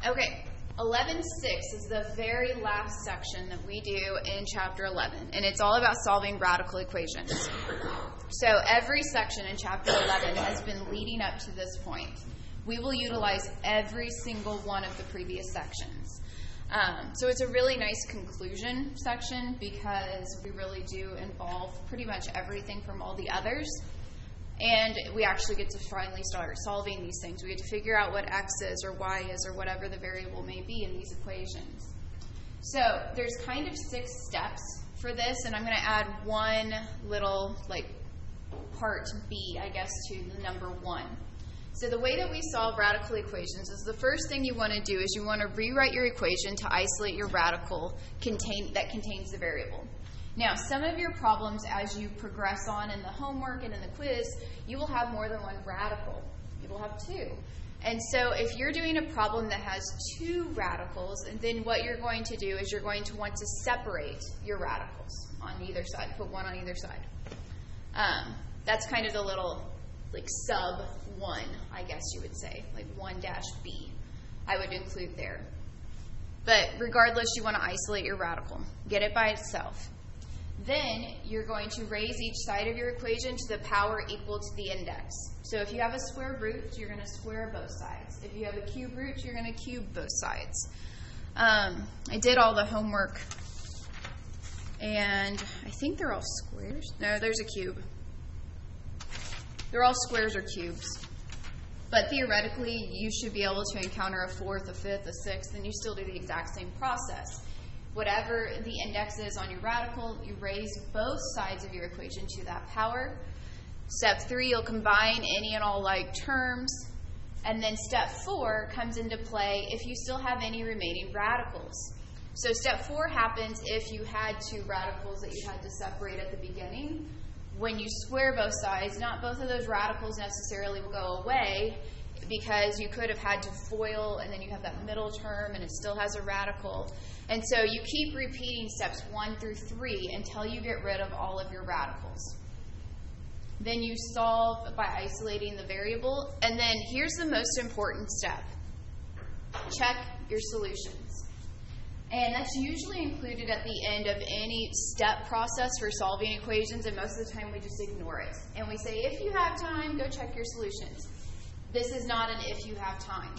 Okay, 11.6 is the very last section that we do in Chapter 11, and it's all about solving radical equations. So every section in Chapter 11 has been leading up to this point. We will utilize every single one of the previous sections. So it's a really nice conclusion section because we really do involve pretty much everything from all the others. And we actually get to finally start solving these things. We get to figure out what x is or y is or whatever the variable may be in these equations. So there's kind of 6 steps for this, and I'm going to add one little part B, I guess, to the number 1. So the way that we solve radical equations is the first thing you want to do is you want to rewrite your equation to isolate your radical that contains the variable. Now, some of your problems as you progress on in the homework and in the quiz, you will have more than one radical. You will have 2. And so if you're doing a problem that has 2 radicals, and then what you're going to do is you're going to want to separate your radicals on either side, put one on either side. That's kind of the little sub 1, I guess you would say, 1-B I would include there. But regardless, you want to isolate your radical. Get it by itself. Then you're going to raise each side of your equation to the power equal to the index. So if you have a square root, you're going to square both sides. If you have a cube root, you're going to cube both sides. I did all the homework, and I think they're all squares. No, there's a cube. They're all squares or cubes. But theoretically, you should be able to encounter a 4th, a 5th, a 6th, and you still do the exact same process. Whatever the index is on your radical, you raise both sides of your equation to that power. Step 3, you'll combine any and all like terms. And then step 4 comes into play if you still have any remaining radicals. So step 4 happens if you had 2 radicals that you had to separate at the beginning. When you square both sides, not both of those radicals necessarily will go away because you could have had to FOIL and then you have that middle term and it still has a radical. And so you keep repeating steps 1 through 3 until you get rid of all of your radicals. Then you solve by isolating the variable. And then here's the most important step. Check your solutions. And that's usually included at the end of any step process for solving equations, and most of the time we just ignore it. And we say, if you have time, go check your solutions. This is not an if you have time.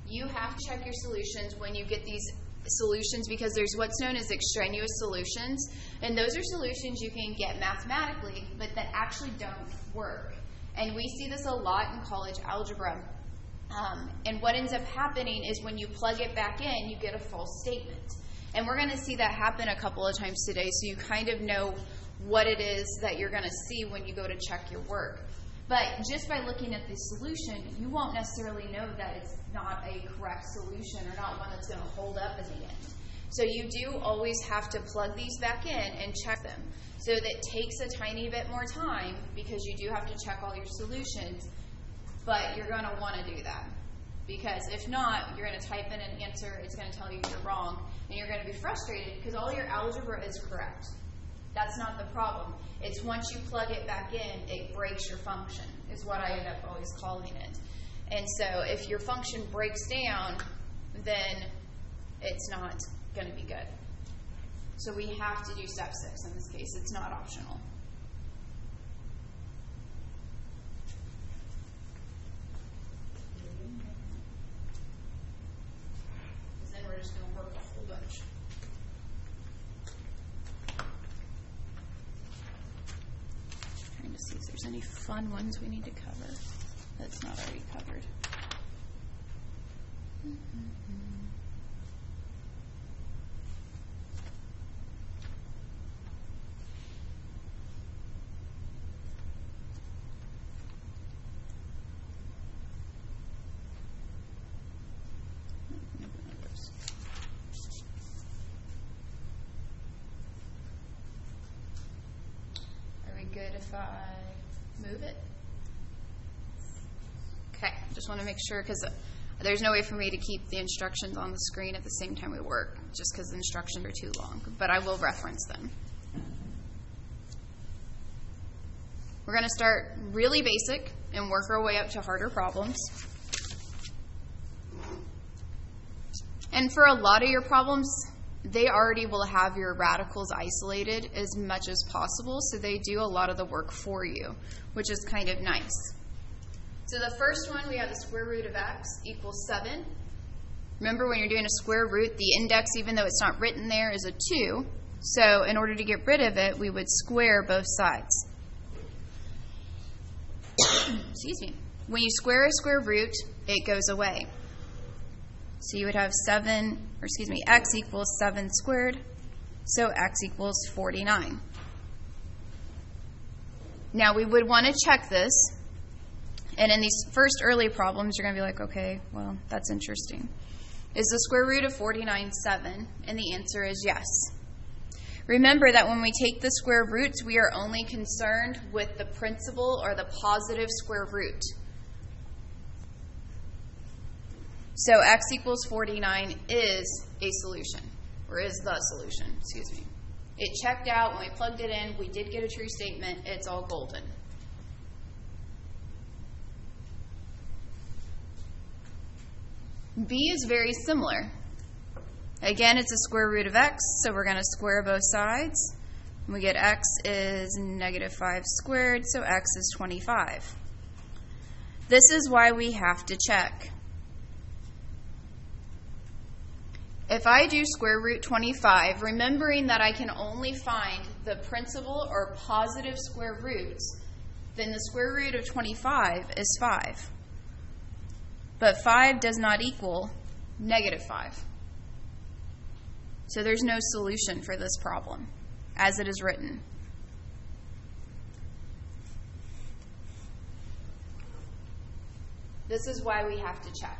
You have to check your solutions when you get these solutions because there's what's known as extraneous solutions, and those are solutions you can get mathematically, but that actually don't work. And we see this a lot in college algebra. And what ends up happening is when you plug it back in, you get a false statement. And we're going to see that happen a couple of times today, so you kind of know what it is that you're going to see when you go to check your work. But just by looking at the solution, you won't necessarily know that it's not a correct solution or not one that's going to hold up in the end. So you do always have to plug these back in and check them. So that takes a tiny bit more time because you do have to check all your solutions, but you're going to want to do that. Because if not, you're going to type in an answer, it's going to tell you you're wrong, and you're going to be frustrated because all your algebra is correct. That's not the problem. It's once you plug it back in, it breaks your function, is what I end up always calling it. And so if your function breaks down, then it's not going to be good. So we have to do step 6 in this case. It's not optional. Because then we're just going to work a whole bunch. Trying to see if there's any fun ones we need to cover that's not already covered. Good if I move it? Okay, just want to make sure because there's no way for me to keep the instructions on the screen at the same time we work, just because the instructions are too long, but I will reference them. We're going to start really basic and work our way up to harder problems. And for a lot of your problems, they already will have your radicals isolated as much as possible, so they do a lot of the work for you, which is kind of nice. So the first one, we have the square root of x equals 7. Remember, when you're doing a square root, the index, even though it's not written there, is a 2. So in order to get rid of it, we would square both sides. Excuse me. When you square a square root, it goes away. So you would have x equals 7 squared, so x equals 49. Now we would want to check this, and in these first early problems, you're going to be like, okay, well, that's interesting. Is the square root of 49 7? And the answer is yes. Remember that when we take the square roots, we are only concerned with the principal or the positive square root. So x equals 49 is a solution, or is the solution, excuse me. It checked out. When we plugged it in, we did get a true statement. It's all golden. B is very similar. Again, it's a square root of x, so we're going to square both sides. And we get x is -5 squared, so x is 25. This is why we have to check. If I do square root 25, remembering that I can only find the principal or positive square roots, then the square root of 25 is 5. But 5 does not equal -5. So there's no solution for this problem, as it is written. This is why we have to check.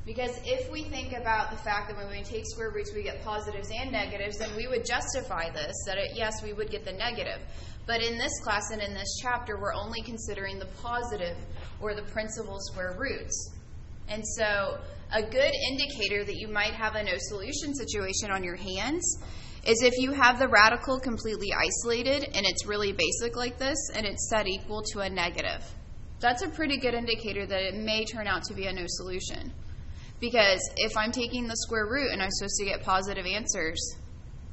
Because if we think about the fact that when we take square roots we get positives and negatives, then we would justify this, that yes, we would get the negative. But in this class and in this chapter, we're only considering the positive or the principal square roots. And so a good indicator that you might have a no solution situation on your hands is if you have the radical completely isolated and it's really basic like this and it's set equal to a negative. That's a pretty good indicator that it may turn out to be a no solution. Because if I'm taking the square root and I'm supposed to get positive answers,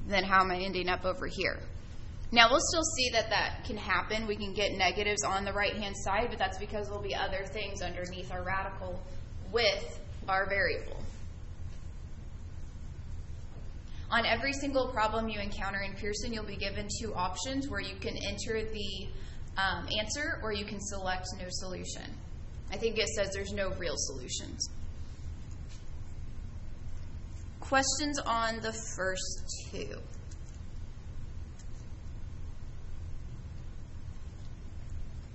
then how am I ending up over here? Now, we'll still see that that can happen. We can get negatives on the right-hand side, but that's because there'll be other things underneath our radical with our variable. On every single problem you encounter in Pearson, you'll be given two options where you can enter the answer or you can select no solution. I think it says there's no real solutions. Questions on the first two?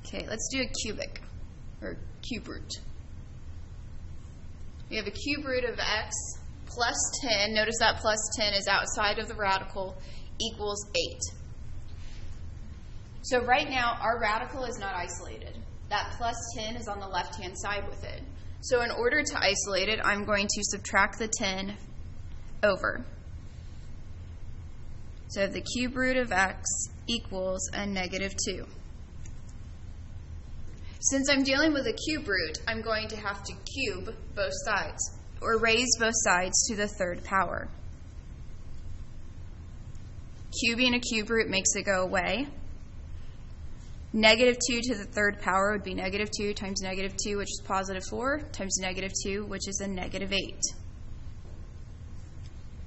Okay, let's do a cubic, or cube root. We have a cube root of x plus 10. Notice that plus 10 is outside of the radical, equals 8. So right now, our radical is not isolated. That plus 10 is on the left-hand side with it. So in order to isolate it, I'm going to subtract the 10 over. So the cube root of x equals a -2. Since I'm dealing with a cube root, I'm going to have to cube both sides, or raise both sides to the third power. Cubing a cube root makes it go away. -2 to the third power would be -2 times -2, which is +4, times -2, which is a -8.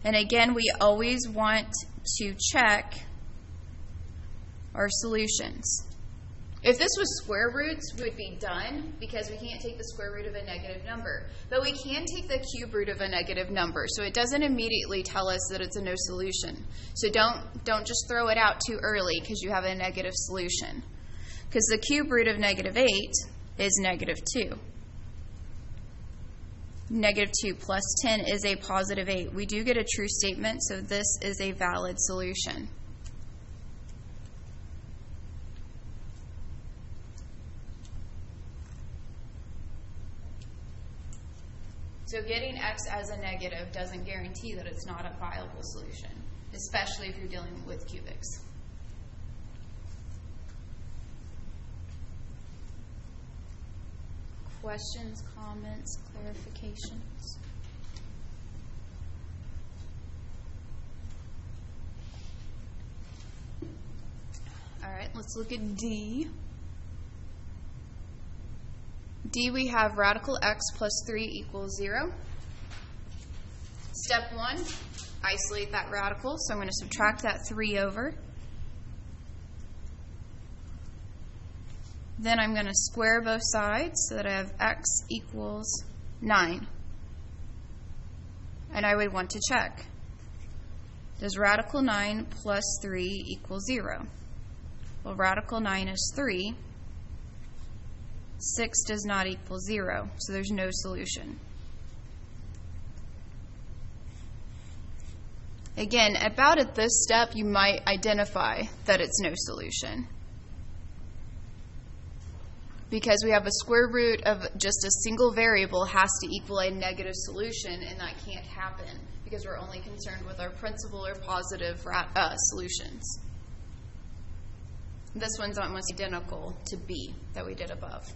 And again, we always want to check our solutions. If this was square roots, we would be done because we can't take the square root of a negative number. But we can take the cube root of a negative number, so it doesn't immediately tell us that it's a no solution. So don't just throw it out too early because you have a negative solution. Because the cube root of -8 is -2. -2 plus 10 is a +8. We do get a true statement, so this is a valid solution. So getting x as a negative doesn't guarantee that it's not a viable solution, especially if you're dealing with cubics. Questions, comments, clarifications? Let's look at D. D, we have radical x plus 3 equals 0. Step 1, isolate that radical. So I'm going to subtract that 3 over. Then I'm going to square both sides so that I have x equals 9. And I would want to check. Does radical 9 plus 3 equal 0? Well, radical 9 is 3. 6 does not equal 0, so there's no solution. Again, about at this step, you might identify that it's no solution. Because we have a square root of just a single variable has to equal a negative solution, and that can't happen because we're only concerned with our principal or positive solutions. This one's almost identical to B that we did above.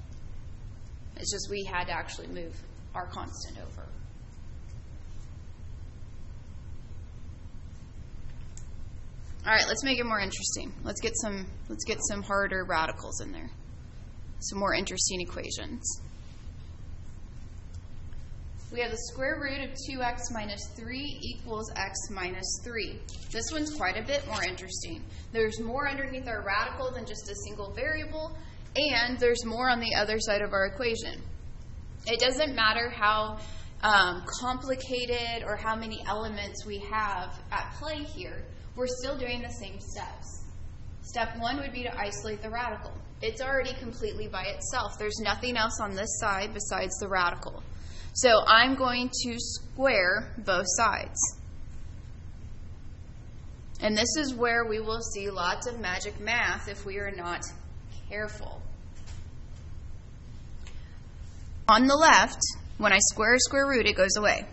It's just we had to actually move our constant over. All right, let's make it more interesting. Let's get some harder radicals in there. Some more interesting equations. We have the square root of 2x minus 3 equals x minus 3. This one's quite a bit more interesting. There's more underneath our radical than just a single variable, and there's more on the other side of our equation. It doesn't matter how complicated or how many elements we have at play here. We're still doing the same steps. Step 1 would be to isolate the radical. It's already completely by itself. There's nothing else on this side besides the radical. So I'm going to square both sides. And this is where we will see lots of magic math if we are not careful. On the left, when I square a square root, it goes away.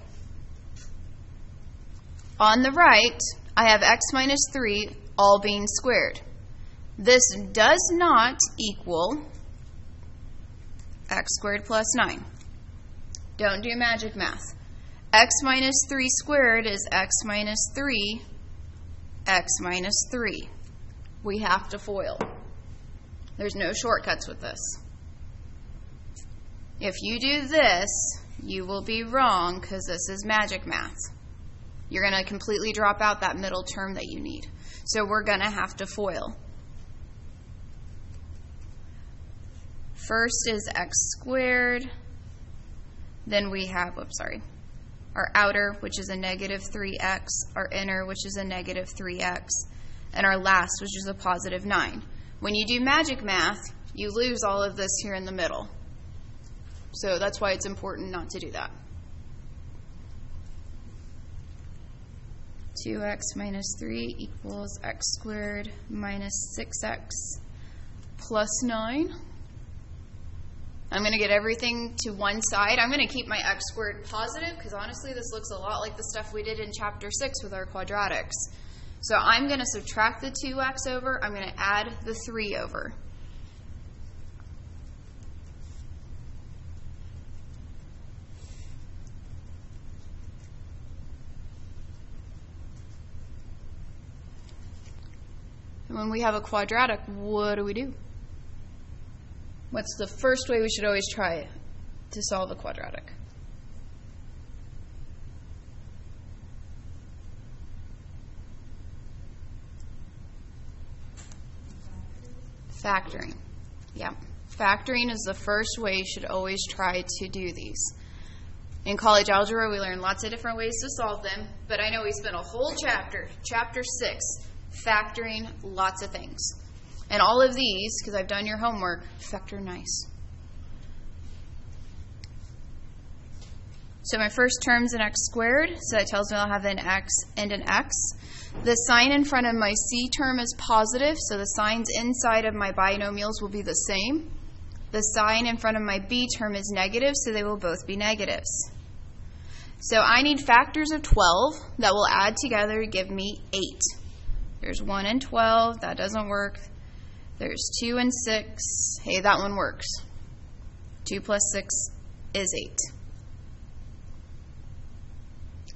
On the right, I have x minus 3 all being squared. This does not equal x squared plus 9. Don't do magic math. X minus 3 squared is x minus 3, x minus 3. We have to FOIL. There's no shortcuts with this. If you do this, you will be wrong because this is magic math. You're going to completely drop out that middle term that you need. So we're going to have to FOIL. First is x squared. Then we have, our outer, which is a negative 3x, our inner, which is a negative 3x, and our last, which is a positive 9. When you do magic math, you lose all of this here in the middle. So that's why it's important not to do that. 2x minus 3 equals x squared minus 6x plus 9. I'm going to get everything to one side. I'm going to keep my x squared positive because honestly this looks a lot like the stuff we did in chapter 6 with our quadratics. So I'm going to subtract the 2x over. I'm going to add the 3 over. And when we have a quadratic, what do? What's the first way we should always try to solve a quadratic? Factoring. Yeah. Factoring is the first way you should always try to do these. In college algebra, we learn lots of different ways to solve them, but I know we spent a whole chapter 6, factoring lots of things. And all of these, because I've done your homework, factor nice. So my first term's an x squared, so that tells me I'll have an x and an x. The sign in front of my c term is positive, so the signs inside of my binomials will be the same. The sign in front of my b term is negative, so they will both be negatives. So I need factors of 12 that will add together to give me 8. There's 1 and 12, that doesn't work. There's 2 and 6. Hey, that one works. 2 plus 6 is 8.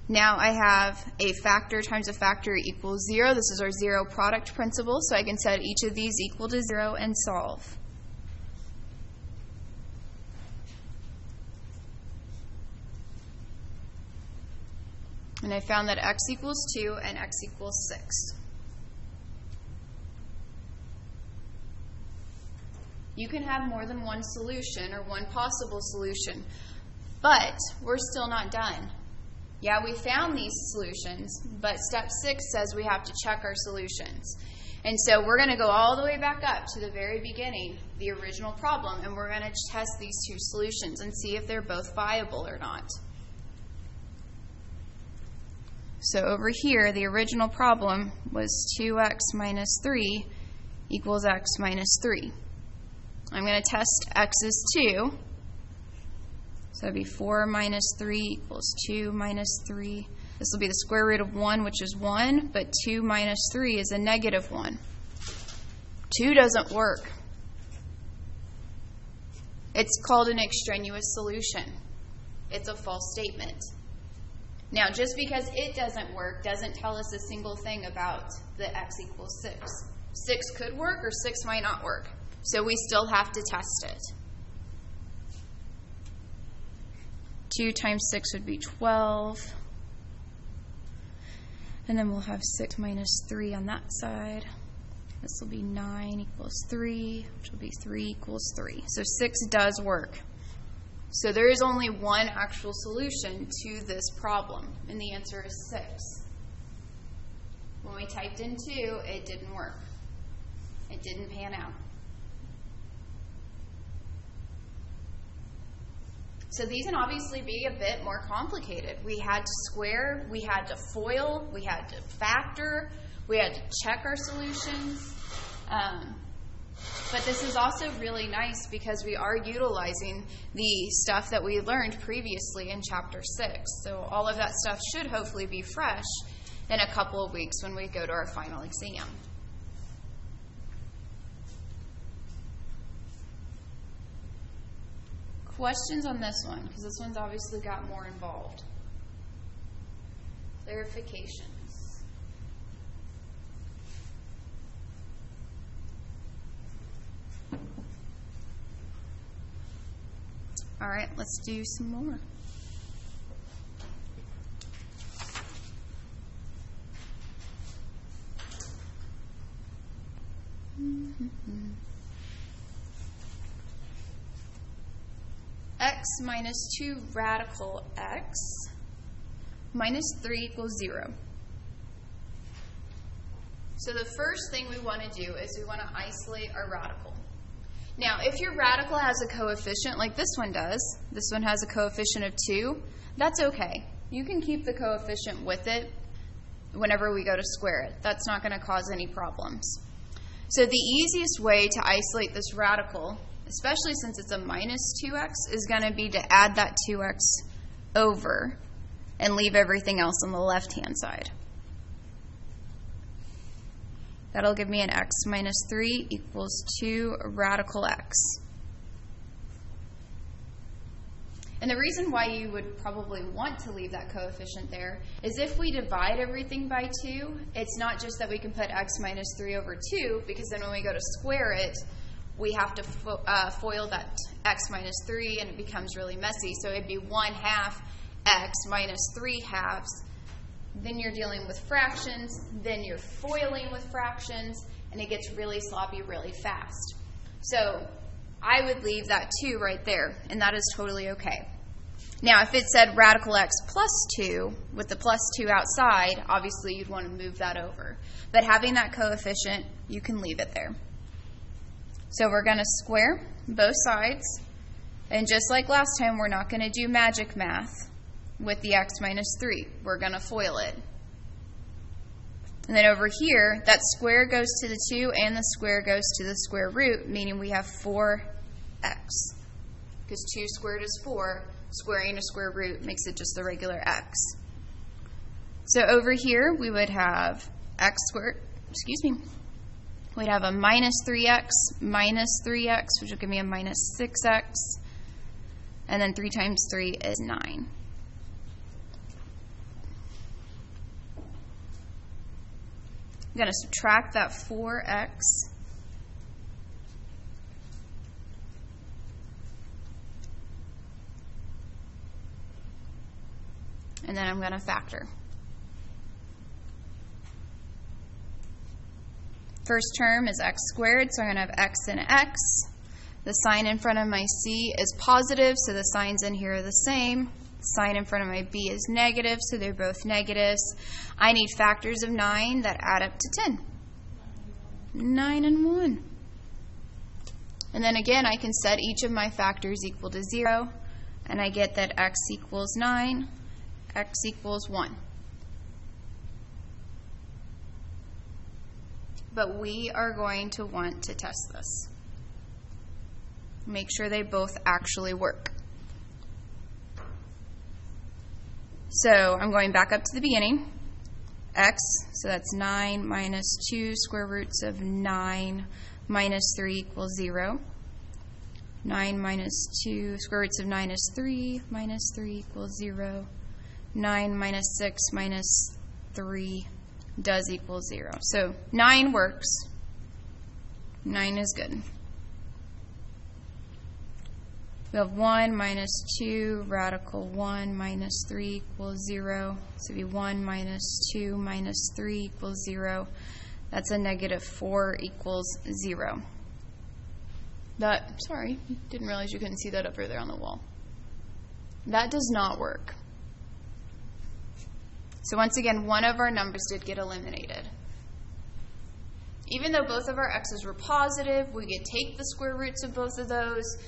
Now I have a factor times a factor equals 0. This is our zero product principle, so I can set each of these equal to 0 and solve. And I found that x equals 2 and x equals 6. You can have more than one solution or one possible solution, but we're still not done. Yeah, we found these solutions, but step 6 says we have to check our solutions. And so we're going to go all the way back up to the very beginning, the original problem, and we're going to test these two solutions and see if they're both viable or not. So over here, the original problem was 2x minus 3 equals x minus 3. I'm going to test x is 2. So it'd be 4 minus 3 equals 2 minus 3. This will be the square root of 1, which is 1, but 2 minus 3 is a negative 1. 2 doesn't work. It's called an extraneous solution. It's a false statement. Now, just because it doesn't work doesn't tell us a single thing about the x equals 6. 6 could work or 6 might not work. So we still have to test it. 2 times 6 would be 12. And then we'll have 6 minus 3 on that side. This will be 9 equals 3, which will be 3 equals 3. So 6 does work. So there is only one actual solution to this problem, and the answer is 6. When we typed in 2, it didn't work. It didn't pan out. So these can obviously be a bit more complicated. We had to square, we had to FOIL, we had to factor, we had to check our solutions. But this is also really nice because we are utilizing the stuff that we learned previously in Chapter 6. So all of that stuff should hopefully be fresh in a couple of weeks when we go to our final exam. Questions on this one? Because this one's obviously got more involved. Clarifications. All right, let's do some more. X minus 2 radical x minus 3 equals 0. So the first thing we want to do is we want to isolate our radical. Now, if your radical has a coefficient like this one does, this one has a coefficient of 2, that's okay. You can keep the coefficient with it whenever we go to square it. That's not going to cause any problems. So the easiest way to isolate this radical, especially since it's a minus 2x, is going to be to add that 2x over and leave everything else on the left-hand side. That'll give me an x minus 3 equals 2 radical x. And the reason why you would probably want to leave that coefficient there is if we divide everything by 2, it's not just that we can put x minus 3 over 2, because then when we go to square it, we have to FOIL that x minus 3, and it becomes really messy. So it'd be 1/2 x minus 3/2. Then you're dealing with fractions, then you're FOILing with fractions, and it gets really sloppy really fast. So I would leave that 2 right there, and that is totally okay. Now, if it said radical x plus 2, with the plus 2 outside, obviously you'd want to move that over. But having that coefficient, you can leave it there. So we're going to square both sides, and just like last time, we're not going to do magic math with the x minus 3. We're going to FOIL it. And then over here, that square goes to the 2 and the square goes to the square root, meaning we have 4x. Because 2 squared is 4, squaring a square root makes it just the regular x. So over here, we would have x squared, we'd have a minus 3x, which will give me a minus 6x. And then 3 times 3 is 9. I'm going to subtract that 4x. And then I'm going to factor. First term is x squared, so I'm going to have x and x. The sign in front of my c is positive, so the signs in here are the same. The sign in front of my b is negative, so they're both negatives. I need factors of 9 that add up to 10. 9 and 1. And then again, I can set each of my factors equal to 0, and I get that x equals 9, x equals 1. But we are going to want to test this. Make sure they both actually work. So I'm going back up to the beginning. X, so that's 9 minus 2 square roots of 9 minus 3 equals 0. 9 minus 2 square roots of 9 is 3 minus 3 equals 0. 9 minus 6 minus 3 does equal 0. So 9 works. 9 is good. We have 1 minus 2, radical 1 minus 3 equals 0. So it'd be 1 minus 2 minus 3 equals 0. That's a negative 4 equals 0. Sorry, didn't realize you couldn't see that up there on the wall. That does not work. So once again, one of our numbers did get eliminated. Even though both of our x's were positive, we could take the square roots of both of those.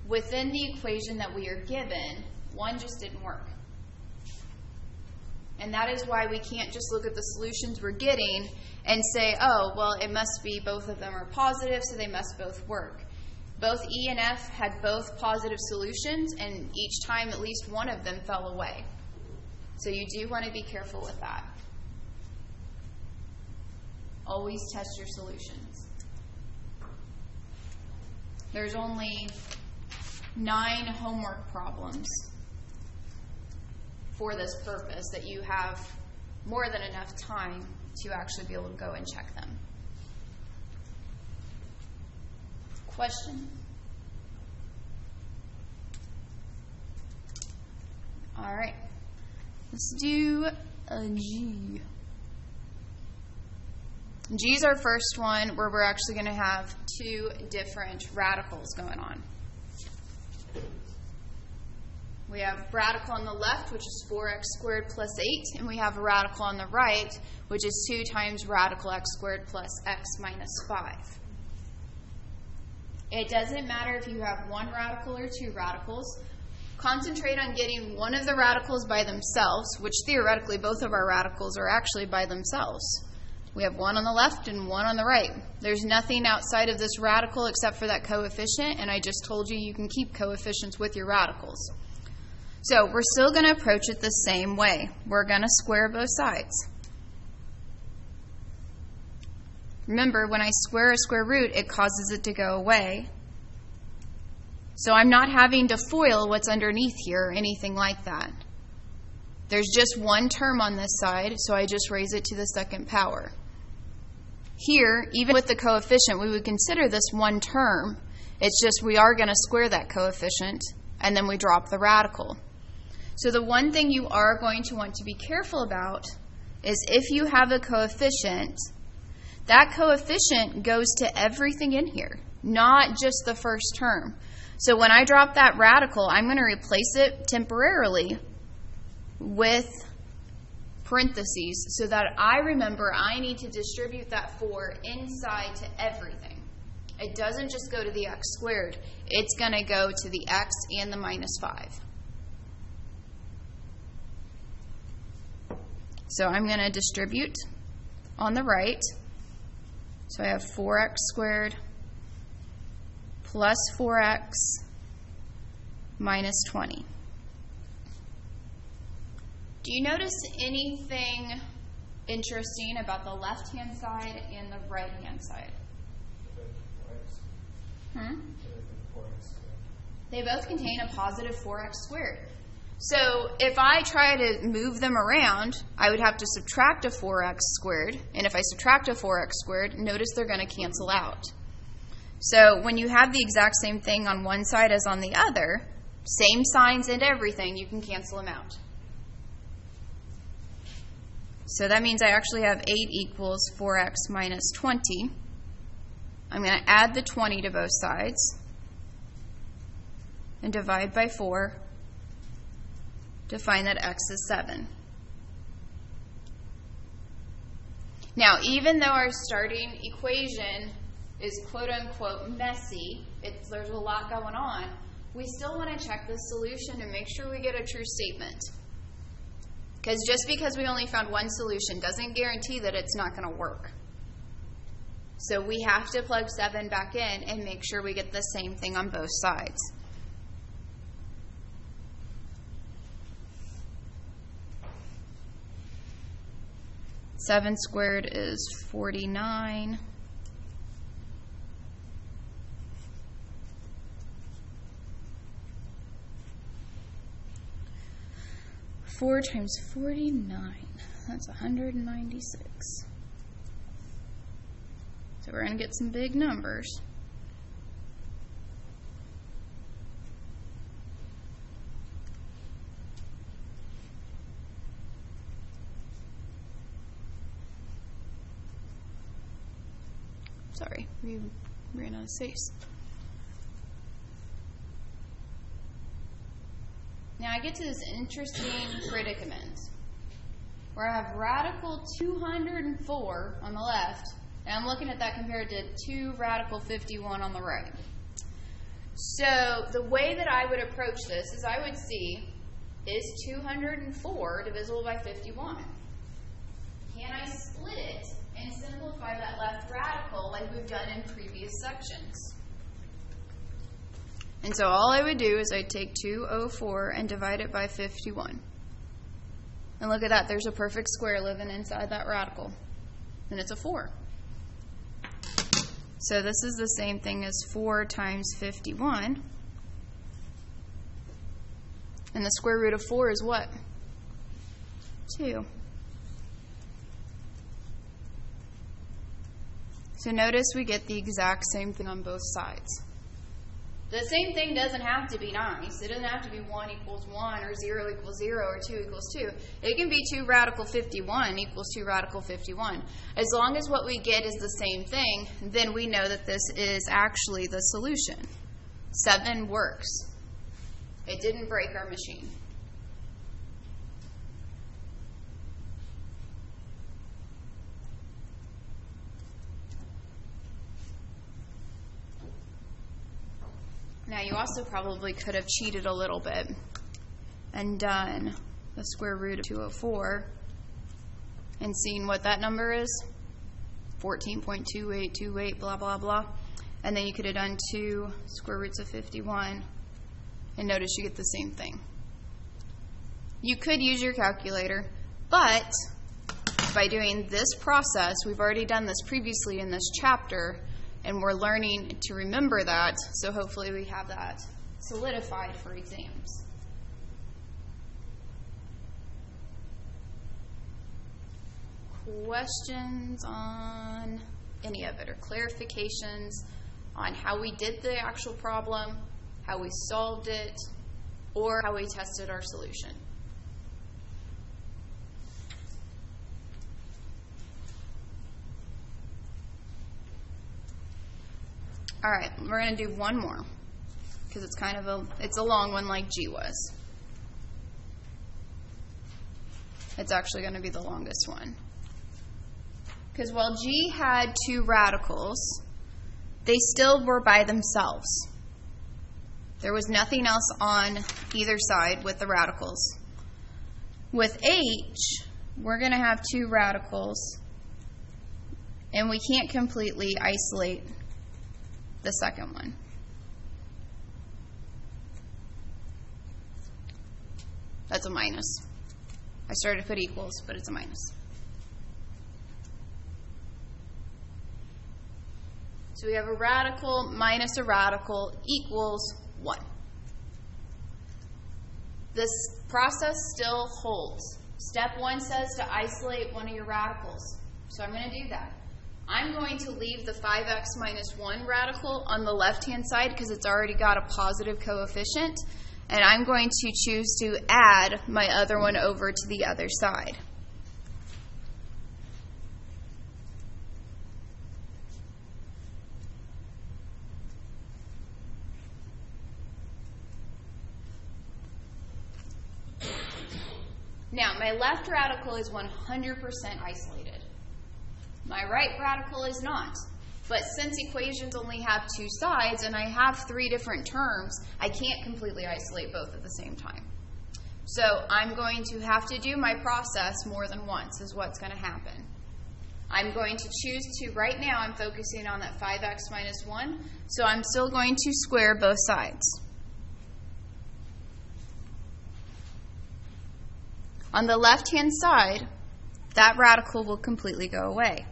Within the equation that we are given, one just didn't work. And that is why we can't just look at the solutions we're getting and say, oh, well, it must be both of them are positive, so they must both work. Both E and F had both positive solutions, and each time at least one of them fell away. So you do want to be careful with that. Always test your solutions. There's only 9 homework problems for this purpose that you have more than enough time to actually be able to go and check them. Question? All right. Let's do a G. G is our first one where we're actually going to have 2 different radicals going on. We have radical on the left, which is 4x squared plus 8, and we have a radical on the right, which is 2 times radical x squared plus x minus 5. It doesn't matter if you have 1 radical or 2 radicals. Concentrate on getting one of the radicals by themselves, which theoretically both of our radicals are actually by themselves. We have 1 on the left and 1 on the right. There's nothing outside of this radical except for that coefficient, and I just told you you can keep coefficients with your radicals. So we're still going to approach it the same way. We're going to square both sides. Remember, when I square a square root, it causes it to go away. So I'm not having to FOIL what's underneath here or anything like that. There's just one term on this side, so I just raise it to the second power. Here, even with the coefficient, we would consider this one term. It's just we are going to square that coefficient, and then we drop the radical. So the one thing you are going to want to be careful about is if you have a coefficient, that coefficient goes to everything in here, not just the first term. So when I drop that radical, I'm going to replace it temporarily with parentheses so that I remember I need to distribute that 4 inside to everything. It doesn't just go to the x squared. It's going to go to the x and the minus 5. So I'm going to distribute on the right. So I have 4x squared plus 4x minus 20. Do you notice anything interesting about the left-hand side and the right-hand side? They both contain a positive 4x squared. So if I try to move them around, I would have to subtract a 4x squared. And if I subtract a 4x squared, notice they're going to cancel out. So when you have the exact same thing on one side as on the other, same signs and everything, you can cancel them out. So that means I actually have 8 equals 4x minus 20. I'm going to add the 20 to both sides and divide by 4 to find that x is 7. Now, even though our starting equation is quote-unquote messy, there's a lot going on, we still want to check the solution and make sure we get a true statement. Because just because we only found one solution doesn't guarantee that it's not going to work. So we have to plug 7 back in and make sure we get the same thing on both sides. Seven squared is 49. 4 times 49, that's 196. So we're going to get some big numbers. Sorry, we ran out of space. Now I get to this interesting predicament where I have radical 204 on the left, and I'm looking at that compared to 2 radical 51 on the right. So the way that I would approach this is I would see, is 204 divisible by 51? Can I split it and simplify that left radical like we've done in previous sections? And so all I would do is I'd take 204 and divide it by 51. And look at that, there's a perfect square living inside that radical. And it's a 4. So this is the same thing as 4 times 51. And the square root of 4 is what? 2. So notice we get the exact same thing on both sides. The same thing doesn't have to be nice. It doesn't have to be 1 equals 1 or 0 equals 0 or 2 equals 2. It can be 2 radical 51 equals 2 radical 51. As long as what we get is the same thing, then we know that this is actually the solution. 7 works. It didn't break our machine. Now you also probably could have cheated a little bit and done the square root of 204 and seen what that number is, 14.2828 blah blah blah, and then you could have done 2 square roots of 51 and notice you get the same thing. You could use your calculator, but by doing this process, we've already done this previously in this chapter, and we're learning to remember that, so hopefully we have that solidified for exams. Questions on any of it, or clarifications on how we did the actual problem, how we solved it, or how we tested our solution? All right, we're going to do one more because it's kind of it's a long one like G was. It's actually going to be the longest one. Because while G had 2 radicals, they still were by themselves. There was nothing else on either side with the radicals. With H, we're going to have 2 radicals, and we can't completely isolate the second one. That's a minus. I started to put equals, but it's a minus. So we have a radical minus a radical equals 1. This process still holds. Step 1 says to isolate one of your radicals. So I'm going to do that. I'm going to leave the 5x minus 1 radical on the left-hand side because it's already got a positive coefficient. And I'm going to choose to add my other one over to the other side. Now, my left radical is 100% isolated. My right radical is not. But since equations only have two sides and I have three different terms, I can't completely isolate both at the same time. So I'm going to have to do my process more than once is what's going to happen. I'm going to choose to, right now I'm focusing on that 5x minus 1, so I'm still going to square both sides. On the left-hand side, that radical will completely go away.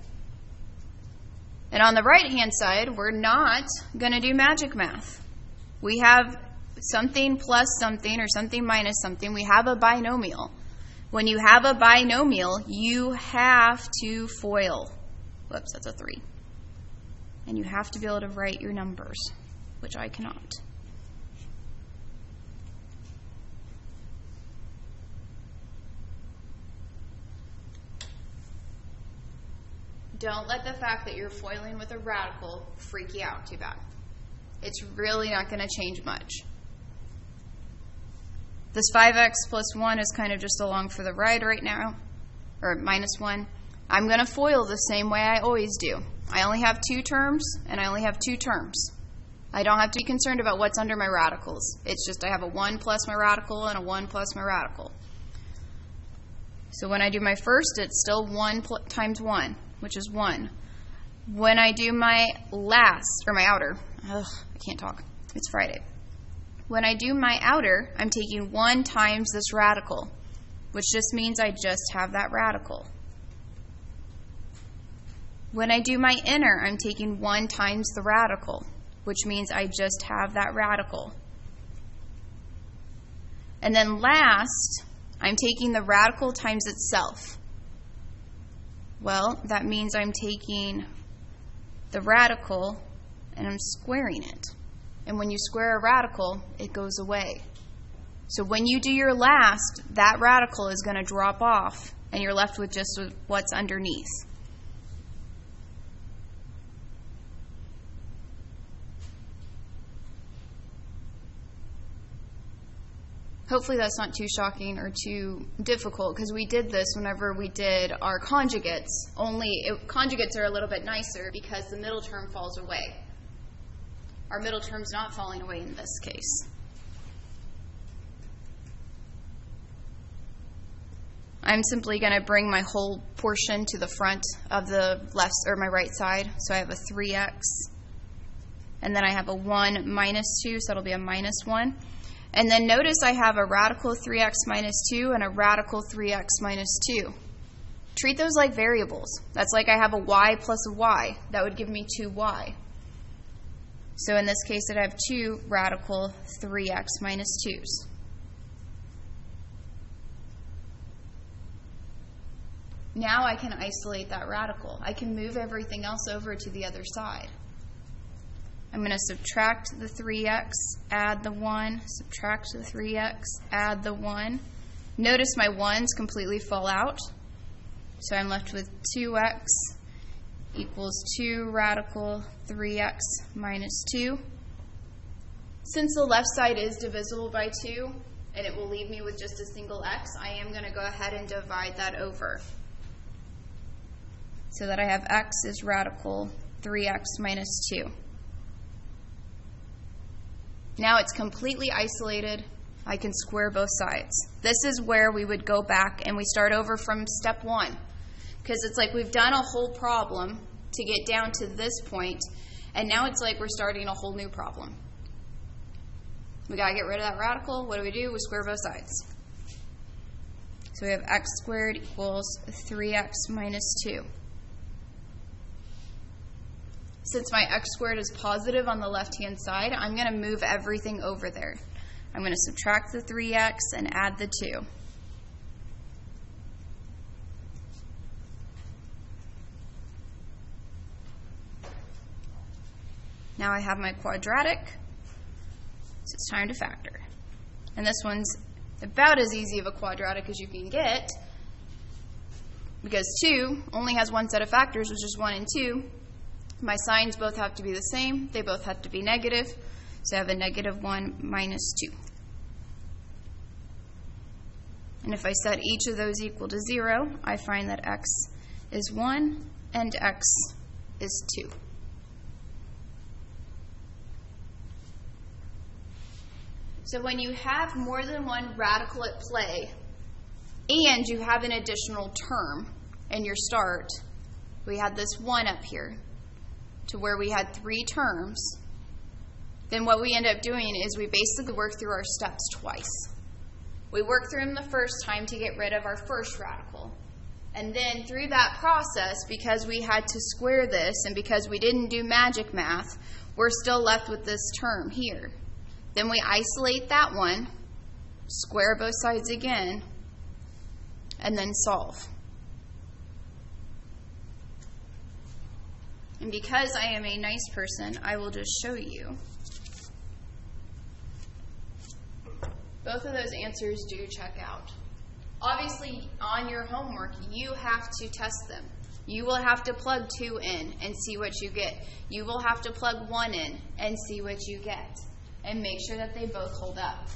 And on the right-hand side, we're not going to do magic math. We have something plus something or something minus something. We have a binomial. When you have a binomial, you have to FOIL. Whoops, that's a 3. And you have to be able to write your numbers, which I cannot. Don't let the fact that you're foiling with a radical freak you out too bad. It's really not going to change much. This 5x plus 1 is kind of just along for the ride right now, or minus 1. I'm going to FOIL the same way I always do. I only have two terms, and I only have two terms. I don't have to be concerned about what's under my radicals. It's just I have a 1 plus my radical and a 1 plus my radical. So when I do my first, it's still 1 times 1, which is 1. When I do my last, or my outer, I can't talk, it's Friday. When I do my outer, I'm taking 1 times this radical, which just means I just have that radical. When I do my inner, I'm taking 1 times the radical, which means I just have that radical. And then last, I'm taking the radical times itself. Well, that means I'm taking the radical and I'm squaring it. And when you square a radical, it goes away. So when you do your last, that radical is going to drop off and you're left with just what's underneath. Hopefully that's not too shocking or too difficult because we did this whenever we did our conjugates, only conjugates are a little bit nicer because the middle term falls away. Our middle term's not falling away in this case. I'm simply going to bring my whole portion to the front of the left or my right side. So I have a 3x and then I have a 1 minus 2, so it'll be a minus 1. And then notice I have a radical 3x minus 2 and a radical 3x minus 2. Treat those like variables. That's like I have a y plus a y. That would give me 2y. So in this case, I'd have 2 radical 3x minus 2's. Now I can isolate that radical. I can move everything else over to the other side. I'm going to subtract the 3x, add the 1, subtract the 3x, add the 1. Notice my 1's completely fall out. So I'm left with 2x equals 2 radical 3x minus 2. Since the left side is divisible by 2, and it will leave me with just a single x, I am going to go ahead and divide that over. So that I have x is radical 3x minus 2. Now it's completely isolated. I can square both sides. This is where we would go back and we start over from step 1. Because it's like we've done a whole problem to get down to this point, and now it's like we're starting a whole new problem. We got to get rid of that radical. What do? We square both sides. So we have x squared equals 3x minus 2. Since my x squared is positive on the left-hand side, I'm going to move everything over there. I'm going to subtract the 3x and add the 2. Now I have my quadratic, so it's time to factor. And this one's about as easy of a quadratic as you can get, because 2 only has one set of factors, which is 1 and 2. My signs both have to be the same. They both have to be negative. So I have a negative 1 minus 2. And if I set each of those equal to 0, I find that x is 1 and x is 2. So when you have more than one radical at play, and you have an additional term in your start, we had this 1 up here, to where we had 3 terms, then what we end up doing is we basically work through our steps twice. We work through them the first time to get rid of our first radical. And then through that process, because we had to square this and because we didn't do magic math, we're still left with this term here. Then we isolate that one, square both sides again, and then solve. And because I am a nice person, I will just show you. Both of those answers do check out. Obviously, on your homework, you have to test them. You will have to plug 2 in and see what you get. You will have to plug 1 in and see what you get. And make sure that they both hold up.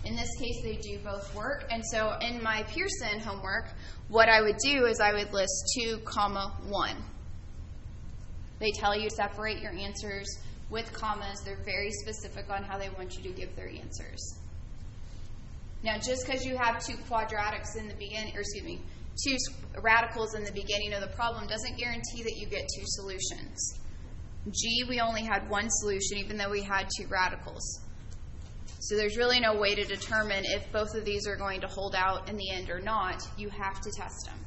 In this case, they do both work. And so in my Pearson homework, what I would do is I would list 2, 1. They tell you to separate your answers with commas. They're very specific on how they want you to give their answers. Now, just because you have 2 quadratics in the beginning, or 2 radicals in the beginning of the problem doesn't guarantee that you get 2 solutions. G, we only had 1 solution, even though we had 2 radicals. So there's really no way to determine if both of these are going to hold out in the end or not. You have to test them.